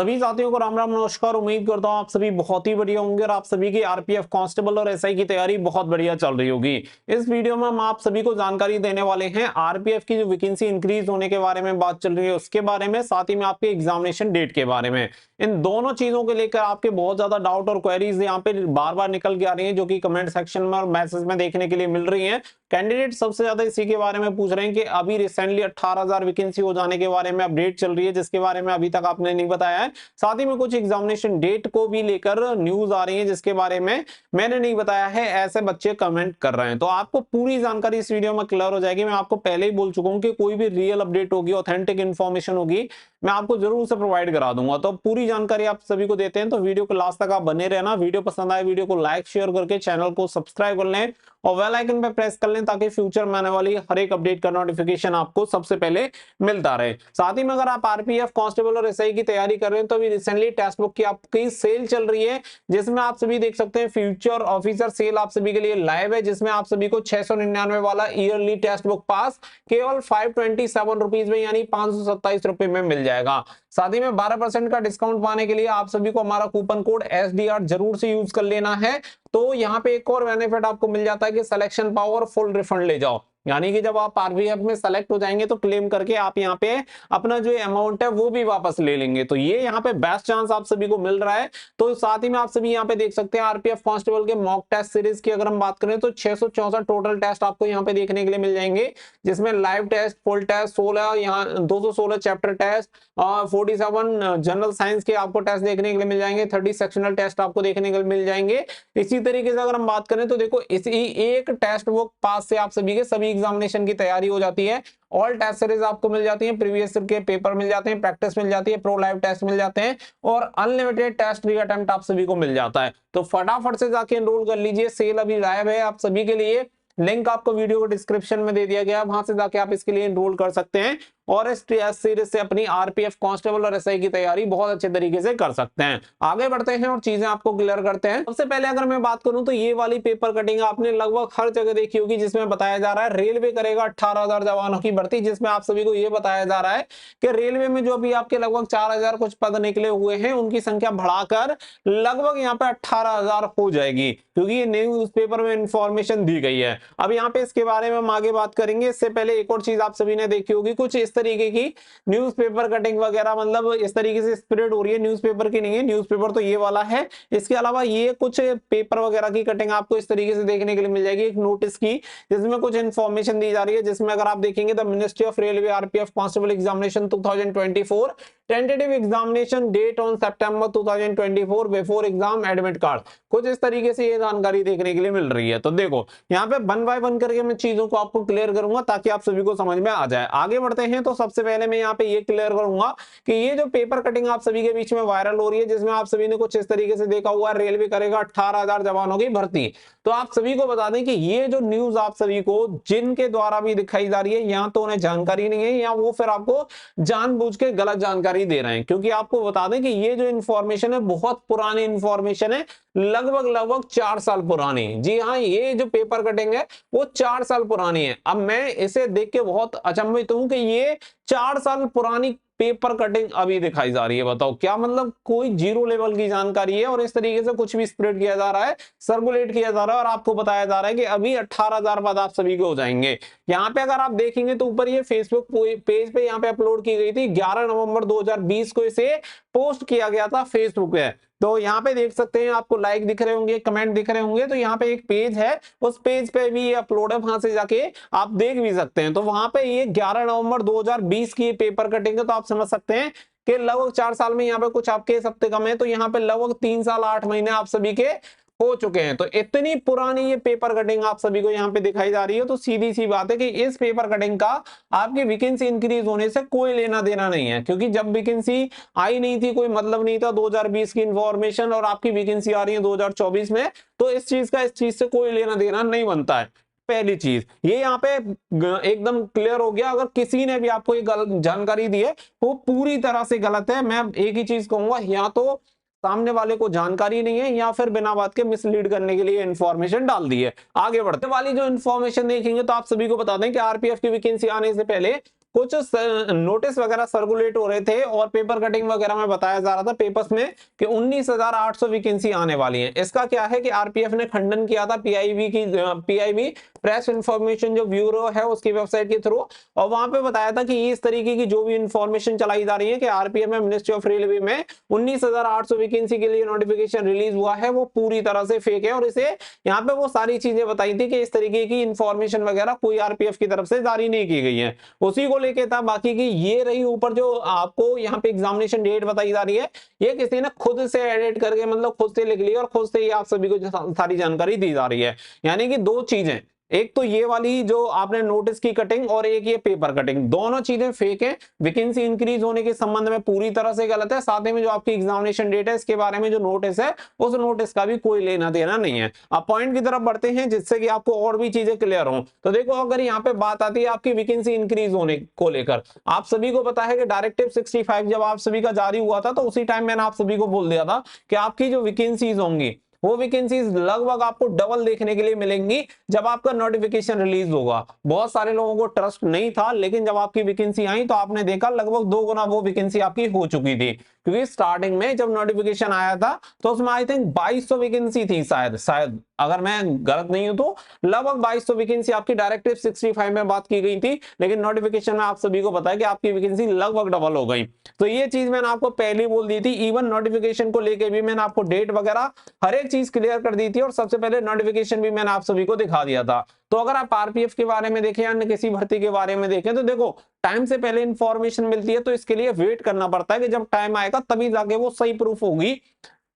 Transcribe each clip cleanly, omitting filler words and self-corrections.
सभी साथियों को राम राम नमस्कार। उम्मीद करता हूं आप सभी बहुत ही बढ़िया होंगे और आप सभी की आरपीएफ कांस्टेबल और एसआई की तैयारी बहुत बढ़िया चल रही होगी। इस वीडियो में हम आप सभी को जानकारी देने वाले हैं आरपीएफ की जो वैकेंसी इंक्रीज होने के बारे में बात चल रही है उसके बारे में, साथ ही में आपके एग्जामिनेशन डेट के बारे में। इन दोनों चीजों को लेकर आपके बहुत ज्यादा डाउट और क्वेरीज यहाँ पे बार बार निकल के आ रही है, जो कि कमेंट सेक्शन में और मैसेज में देखने के लिए मिल रही है। कैंडिडेट सबसे ज्यादा इसी के बारे में पूछ रहे हैं कि अभी रिसेंटली 18,000 वैकेंसी हो जाने के बारे में अपडेट चल रही है, जिसके बारे में अभी तक आपने नहीं बताया है। साथ ही में कुछ एग्जामिनेशन डेट को भी लेकर न्यूज आ रही है जिसके बारे में मैंने नहीं बताया है, ऐसे बच्चे कमेंट कर रहे हैं। तो आपको पूरी जानकारी इस वीडियो में क्लियर हो जाएगी। मैं आपको पहले ही बोल चुका हूं कि कोई भी रियल अपडेट होगी, ऑथेंटिक इन्फॉर्मेशन होगी, मैं आपको जरूर से प्रोवाइड करा दूंगा। तो पूरी जानकारी आप सभी को देते हैं, तो वीडियो को लास्ट तक आप बने रहना। वीडियो पसंद आए वीडियो को लाइक शेयर करके चैनल को सब्सक्राइब कर लें और बेल आइकन पे प्रेस कर लें ताकि फ्यूचर में आने वाली हर एक अपडेट का नोटिफिकेशन आपको सबसे पहले मिलता रहे। साथ ही में अगर आप आरपीएफ कांस्टेबल और एसआई की तैयारी कर रहे हैं तो अभी रिसेंटली टेक्स्ट बुक की आपकी सेल चल रही है, जिसमें आप सभी देख सकते हैं फ्यूचर ऑफिसर सेल आप सभी के लिए लाइव है, जिसमें आप सभी को 699 वाला ईयरली टेक्स्ट बुक पास केवल 527 रुपीज में यानी 527 रुपए में मिल जाएगा। साथ ही में 12% का डिस्काउंट पाने के लिए आप सभी को हमारा कूपन कोड SDR जरूर से यूज कर लेना है। तो यहाँ पे एक और बेनिफिट आपको मिल जाता है कि सिलेक्शन पावर फुल रिफंड ले जाओ, यानी कि जब आप आरपीएफ में सेलेक्ट हो जाएंगे तो क्लेम करके आप यहाँ पे अपना जो अमाउंट है वो भी वापस ले लेंगे। तो ये यहाँ पे बेस्ट चांस आप सभी को मिल रहा है। तो साथ ही में आप सभी यहाँ पे देख सकते हैं आरपीएफ कांस्टेबल के मॉक टेस्ट सीरीज की अगर हम बात करें तो 664 टोटल टेस्ट आपको यहाँ पे देखने के लिए मिल जाएंगे, जिसमें लाइव टेस्ट, फुल टेस्ट 16, यहाँ 216 चैप्टर टेस्ट और 47 जनरल साइंस के आपको टेस्ट देखने के लिए मिल जाएंगे, 30 सेक्शनल टेस्ट आपको देखने के लिए मिल जाएंगे। इसी तरीके से अगर हम बात करें तो देखो इसी एक टेस्ट बुक पास से आप सभी के सभी एग्जामिनेशन की तैयारी हो जाती है। ऑल टेस्ट सीरीज आपको मिल जाती है, प्रीवियस के पेपर मिल जाते हैं, प्रैक्टिस मिल जाती है, प्रो लाइव टेस्ट मिल जाते हैं और अनलिमिटेड टेस्ट री अटेम्प्ट आप सभी को मिल जाता है। तो फटाफट से जाके एनरोल कर लीजिए, सेल अभी लाइव है आप सभी के लिए। लिंक आपको वीडियो को डिस्क्रिप्शन में दे दिया गया, वहां से जाके आप इसके लिए एनरोल कर सकते हैं और इस सीरीज से अपनी आरपीएफ कांस्टेबल और एसआई की तैयारी बहुत अच्छे तरीके से कर सकते हैं। आगे बढ़ते हैं और चीजें आपको क्लियर करते हैं। सबसे पहले अगर मैं बात करूं तो ये वाली पेपर कटिंग आपने लगभग हर जगह देखी होगी, जिसमें बताया जा रहा है रेलवे करेगा 18,000 जवानों की भर्ती, जिसमें आप सभी को यह बताया जा रहा है कि रेलवे में जो अभी आपके लगभग 4,000 कुछ पद निकले हुए हैं उनकी संख्या बढ़ाकर लगभग यहाँ पे 18,000 हो जाएगी, क्योंकि ये न्यूज़पेपर में इंफॉर्मेशन दी गई है। अब यहाँ पे इसके बारे में हम आगे बात करेंगे। इससे पहले एक और चीज आप सभी ने देखी होगी, कुछ इस तरीके की न्यूज़पेपर कटिंग वगैरह, मतलब इस तरीके से स्प्रेड हो रही है, न्यूज़पेपर की नहीं है, न्यूज़पेपर तो ये वाला है। इसके अलावा ये कुछ पेपर वगैरह की कटिंग आपको इस तरीके से देखने के लिए मिल जाएगी, एक नोटिस की, जिसमें कुछ इंफॉर्मेशन दी जा रही है, जिसमें अगर आप देखेंगे the ministry of railway RPF constable examination 2024 tentative examination date on September 2024 before exam admit card, कुछ इस तरीके से ये जानकारी देखने के लिए मिल रही है। तो देखो यहाँ पे वन बाय वन करके मैं चीजों को आपको क्लियर करूंगा ताकि आप सभी को समझ में आ जाए। आगे बढ़ते हैं तो सबसे पहले मैं यहाँ पे ये क्लियर करूंगा कि ये जो पेपर कटिंग आप सभी के बीच में वायरल हो रही है, जिसमें आप सभी ने कुछ इस तरीके से देखा हुआ है रेलवे करेगा 18,000 जवानों की भर्ती। तो आप सभी को बता दें कि ये जो न्यूज आप सभी को जिनके द्वारा भी दिखाई जा रही है, या तो उन्हें जानकारी नहीं है या वो फिर आपको जानबूझ के गलत जानकारी दे रहे हैं, क्योंकि आपको बता दें कि ये जो इंफॉर्मेशन है बहुत पुरानी इंफॉर्मेशन है, लगभग 4 साल पुरानी। जी हाँ, ये जो पेपर कटिंग है वो 4 साल पुरानी है। अब मैं इसे देख के बहुत अचंभित हूं कि ये 4 साल पुरानी पेपर कटिंग अभी दिखाई जा रही है। बताओ क्या मतलब, कोई जीरो लेवल की जानकारी है और इस तरीके से कुछ भी स्प्रेड किया जा रहा है, सर्कुलेट किया जा रहा है और आपको बताया जा रहा है कि अभी 18,000 पद आप सभी को हो जाएंगे। यहाँ पे अगर आप देखेंगे तो ऊपर ये फेसबुक पेज पे यहाँ पे अपलोड की गई थी, 11 नवंबर 2020 को इसे पोस्ट किया गया था फेसबुक पे। तो यहाँ पे देख सकते हैं, आपको लाइक दिख रहे होंगे, कमेंट दिख रहे होंगे, तो यहाँ पे एक पेज है, उस पेज पे भी ये अपलोड है, वहां से जाके आप देख भी सकते हैं। तो वहां पे ये 11 नवंबर 2020 की पेपर कटिंग है, तो आप समझ सकते हैं कि लगभग 4 साल में यहाँ पे कुछ आपके हफ्ते कम है, तो यहाँ पे लगभग 3 साल 8 महीने आप सभी के हो चुके हैं। तो इतनी पुरानी ये पेपर कटिंग आप सभी को यहाँ पे दिखाई जा रही है। तो सीधी सी बात है कि इस पेपर कटिंग का आपकी वैकेंसी इंक्रीज होने से कोई लेना देना नहीं है, क्योंकि जब वैकेंसी आई नहीं थी कोई मतलब नहीं था। 2020 की इंफॉर्मेशन और आपकी वैकेंसी आ रही है 2024 में, तो इस चीज से कोई लेना देना नहीं बनता है। पहली चीज ये यहाँ पे एकदम क्लियर हो गया। अगर किसी ने भी आपको ये गलत जानकारी दी है वो पूरी तरह से गलत है। मैं एक ही चीज कहूंगा, या तो सामने वाले को जानकारी नहीं है या फिर बिना बात के मिसलीड करने के लिए इंफॉर्मेशन डाल दी है। आगे बढ़ते वाली जो इंफॉर्मेशन देखेंगे तो आप सभी को बता दें कि आरपीएफ की वैकेंसी आने से पहले कुछ नोटिस वगैरह सर्कुलेट हो रहे थे और पेपर कटिंग वगैरह में बताया जा रहा था पेपर्स में कि 19,800 वैकेंसी आने वाली है। इसका क्या है कि आरपीएफ ने खंडन किया था पीआईबी प्रेस इंफॉर्मेशन जो ब्यूरो है उसकी वेबसाइट के थ्रू, और वहां पे बताया था कि इस तरीके की जो भी इंफॉर्मेशन चलाई जा रही है कि आरपीएफ में मिनिस्ट्री ऑफ रेलवे में 19,800 वैकेंसी के लिए नोटिफिकेशन रिलीज हुआ है, वो पूरी तरह से फेक है। और इसे यहाँ पे वो सारी चीजें बताई थी कि इस तरीके की इंफॉर्मेशन वगैरह कोई आरपीएफ की तरफ से जारी नहीं की गई है, उसी को लेके था। बाकी की ये रही ऊपर जो आपको यहाँ पे एग्जामिनेशन डेट बताई जा रही है, ये किसी ने खुद से एडिट करके मतलब खुद से लिख लिया और खुद से ही आप सभी को सारी जानकारी दी जा रही है। यानी कि दो चीजें, एक तो ये वाली जो आपने नोटिस की कटिंग और एक ये पेपर कटिंग, दोनों चीजें फेक है। वैकेंसी इंक्रीज होने के संबंध में पूरी तरह से गलत है। साथ ही में जो आपकी एग्जामिनेशन डेट है इसके बारे में जो नोटिस है उस नोटिस का भी कोई लेना देना नहीं है। आप पॉइंट की तरफ बढ़ते हैं जिससे कि आपको और भी चीजें क्लियर हो। तो देखो, अगर यहाँ पे बात आती है आपकी वैकेंसी इंक्रीज होने को लेकर, आप सभी को पता है कि डायरेक्टिव 65 जब आप सभी का जारी हुआ था तो उसी टाइम मैंने आप सभी को बोल दिया था कि आपकी जो वैकेंसीज होंगी वो वैकेंसीज लगभग आपको डबल देखने के लिए मिलेंगी जब आपका नोटिफिकेशन रिलीज होगा। बहुत सारे लोगों को ट्रस्ट नहीं था, लेकिन जब आपकी वैकेंसी आई तो आपने देखा लगभग 2 गुना वो वैकेंसी आपकी हो चुकी थी। क्योंकि स्टार्टिंग में जब नोटिफिकेशन आया था तो उसमें आई थिंक 2200 वैकेंसी थी, शायद अगर मैं गलत नहीं हूं तो लगभग 2200 वैकेंसी आपकी डायरेक्टिव 65 में बात की गई थी, लेकिन नोटिफिकेशन में आप सभी को पता है कि आपकी वैकेंसी लगभग डबल हो गई। तो ये चीज मैंने आपको पहले बोल दी थी। इवन नोटिफिकेशन को लेकर भी मैंने आपको डेट वगैरह हर एक चीज क्लियर कर दी थी और सबसे पहले नोटिफिकेशन भी मैंने आप सभी को दिखा दिया था। तो अगर आप आरपीएफ के बारे में देखें या अन्य किसी भर्ती के बारे में देखें तो देखो, टाइम से पहले इंफॉर्मेशन मिलती है तो इसके लिए वेट करना पड़ता है कि जब टाइम आएगा तभी जाके वो सही प्रूफ होगी।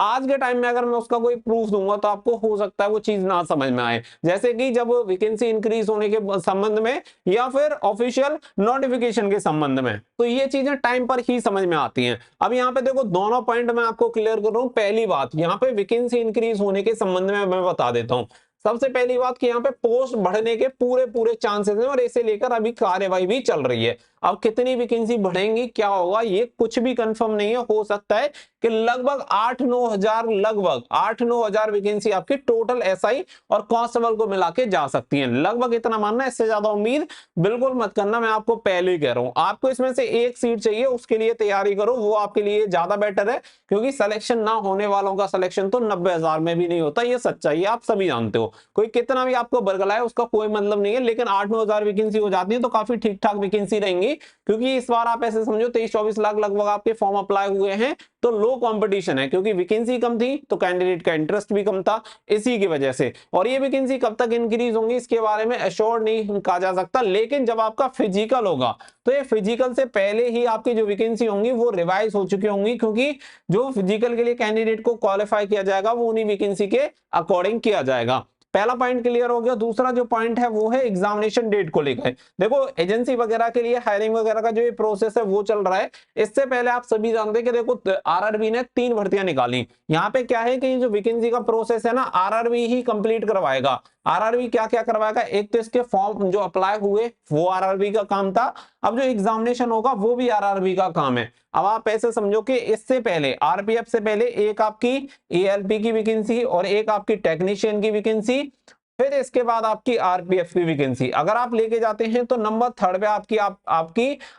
आज के टाइम में अगर मैं उसका कोई प्रूफ दूंगा तो आपको हो सकता है वो चीज ना समझ में आए, जैसे कि जब वैकेंसी इंक्रीज होने के संबंध में या फिर ऑफिशियल नोटिफिकेशन के संबंध में, तो ये चीजें टाइम पर ही समझ में आती हैं। अब यहाँ पे देखो, दोनों पॉइंट मैं आपको क्लियर कर रहा हूं। पहली बात, यहाँ पे वैकेंसी इंक्रीज होने के संबंध में मैं बता देता हूँ। सबसे पहली बात कि यहाँ पे पोस्ट बढ़ने के पूरे पूरे चांसेस हैं और इसे लेकर अभी कार्यवाही भी चल रही है। अब कितनी वैकेंसी बढ़ेंगी, क्या होगा, ये कुछ भी कंफर्म नहीं है। हो सकता है कि लगभग 8-9 हजार वैकेंसी आपकी टोटल एसआई और कांस्टेबल को मिला के जा सकती है। लगभग इतना मानना, इससे ज्यादा उम्मीद बिल्कुल मत करना। मैं आपको पहले ही कह रहा हूं, आपको इसमें से एक सीट चाहिए, उसके लिए तैयारी करो, वो आपके लिए ज्यादा बेटर है। क्योंकि सिलेक्शन ना होने वालों का सिलेक्शन तो 90,000 में भी नहीं होता, ये सच्चाई है, आप सभी जानते हो। कोई कितना भी आपको बरगलाए उसका कोई मतलब नहीं है। लेकिन 8-9 हजार वैकेंसी हो जाती है तो काफी ठीक ठाक वैकेंसी रहेंगी। क्योंकि इस बार आप ऐसे समझो 23-24 लाख लगभग आपके फॉर्म अप्लाई हुए हैं, तो लो कंपटीशन है। क्योंकि वैकेंसी कम थी तो कैंडिडेट का इंटरेस्ट भी कम था, इसी की वजह से। और ये वैकेंसी कब तक इंक्रीज होंगी इसके बारे में एश्योर नहीं कहा जा सकता, लेकिन जब आपका फिजिकल होगा तो ये फिजिकल से पहले ही आपकी जो वैकेंसी होंगी वो रिवाइज हो चुकी होंगी। क्योंकि जो फिजिकल के लिए कैंडिडेट को क्वालिफाई किया जाएगा वो उन्हीं वैकेंसी के अकॉर्डिंग किया जाएगा। पहला पॉइंट क्लियर हो गया। दूसरा जो पॉइंट है वो है एग्जामिनेशन डेट को लेकर। देखो, एजेंसी वगैरह के लिए हायरिंग वगैरह का जो ये प्रोसेस है वो चल रहा है। इससे पहले आप सभी जानते हैं कि देखो, आरआरबी ने 3 भर्तियां निकाली। यहाँ पे क्या है कि जो वैकेंसी का प्रोसेस है ना, आरआरबी ही कंप्लीट करवाएगा। आरआरबी क्या क्या करवाएगा, एक तो इसके फॉर्म जो अप्लाई हुए वो आरआरबी का काम था। अब जो एग्जामिनेशन होगा वो भी आरआरबी का काम है। अब आप ऐसे समझो कि इससे पहले, आरपीएफ से पहले, एक आपकी एएलपी की वैकेंसी और एक आपकी टेक्नीशियन की वैकेंसी, फिर इसके बाद आपकी आरपीएफ की वैकेंसी। अगर आप लेके जाते हैं तो नंबर 3 पे आपकी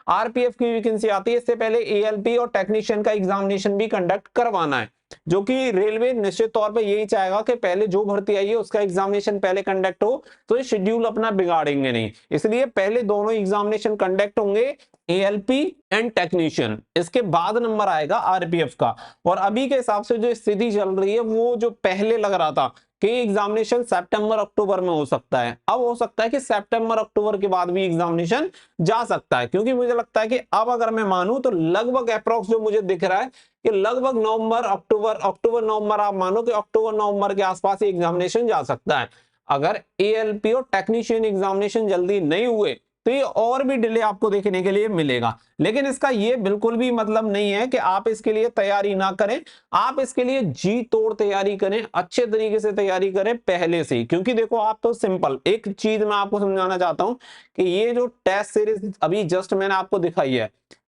आरपीएफ की वैकेंसी आती है। इससे पहले एएलपी और टेक्नीशियन का एग्जामिनेशन भी कंडक्ट करवाना है, जो कि रेलवे निश्चित तौर पे यही चाहेगा कि पहले जो भर्ती आई है उसका एग्जामिनेशन पहले कंडक्ट हो, तो ये शेड्यूल अपना बिगाड़ेंगे नहीं। इसलिए पहले दोनों एग्जामिनेशन कंडक्ट होंगे, एएलपी एंड टेक्नीशियन, इसके बाद नंबर आएगा आरपीएफ का। और अभी के हिसाब से जो स्थिति चल रही है, वो जो पहले लग रहा था कि एग्जामिनेशन सितंबर अक्टूबर में हो सकता है, अब हो सकता है कि सितंबर अक्टूबर के बाद भी एग्जामिनेशन जा सकता है। क्योंकि मुझे लगता है कि अब अगर मैं मानूं तो लगभग अप्रोक्स जो मुझे दिख रहा है कि लगभग अक्टूबर नवंबर, आप मानो कि अक्टूबर नवंबर के आसपास एग्जामिनेशन जा सकता है। अगर एएलपी और टेक्नीशियन एग्जामिनेशन जल्दी नहीं हुए तो ये और भी डिले आपको देखने के लिए मिलेगा। लेकिन इसका ये बिल्कुल भी मतलब नहीं है कि आप इसके लिए तैयारी ना करें। आप इसके लिए जी तोड़ तैयारी करें, अच्छे तरीके से तैयारी करें पहले से ही। क्योंकि देखो, आप तो सिंपल एक चीज मैं आपको समझाना चाहता हूं कि ये जो टेस्ट सीरीज अभी जस्ट मैंने आपको दिखाई है,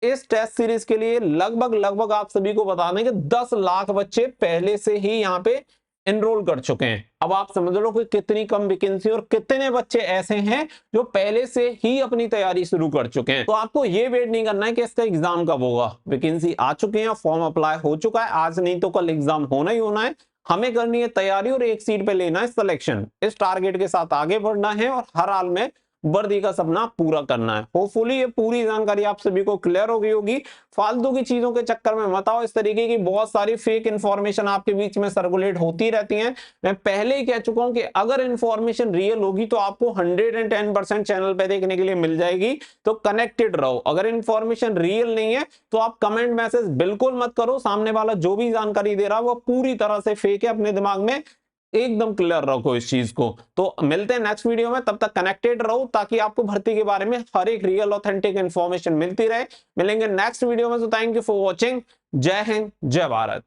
इस टेस्ट सीरीज के लिए लगभग आप सभी को बता दें कि 10 लाख बच्चे पहले से ही यहाँ पे एनरोल कर चुके हैं। अब आप समझ लो कि कितनी कम वैकेंसी और कितने बच्चे ऐसे हैं जो पहले से ही अपनी तैयारी शुरू कर चुके हैं। तो आपको ये वेट नहीं करना है कि इसका एग्जाम कब होगा, वैकेंसी आ चुके हैं, फॉर्म अप्लाई हो चुका है, आज नहीं तो कल एग्जाम होना ही होना है। हमें करनी है तैयारी और एक सीट पे लेना है सिलेक्शन, इस टारगेट के साथ आगे बढ़ना है और हर हाल में वर्दी का सपना पूरा करना है। होपफुली ये पूरी जानकारी आप सभी को क्लियर हो गई होगी। फालतू की चीजों के चक्कर में मत आओ, इस तरीके की बहुत सारी फेक इंफॉर्मेशन आपके बीच में सर्कुलेट होती रहती हैं। मैं पहले ही कह चुका हूं कि अगर इंफॉर्मेशन रियल होगी तो आपको 110% चैनल पे देखने के लिए मिल जाएगी, तो कनेक्टेड रहो। अगर इंफॉर्मेशन रियल नहीं है तो आप कमेंट मैसेज बिल्कुल मत करो, सामने वाला जो भी जानकारी दे रहा है वो पूरी तरह से फेक है, अपने दिमाग में एकदम क्लियर रखो इस चीज को। तो मिलते हैं नेक्स्ट वीडियो में, तब तक कनेक्टेड रहो ताकि आपको भर्ती के बारे में हर एक रियल ऑथेंटिक इंफॉर्मेशन मिलती रहे। मिलेंगे नेक्स्ट वीडियो में, तो थैंक यू फॉर वॉचिंग। जय हिंद, जय भारत।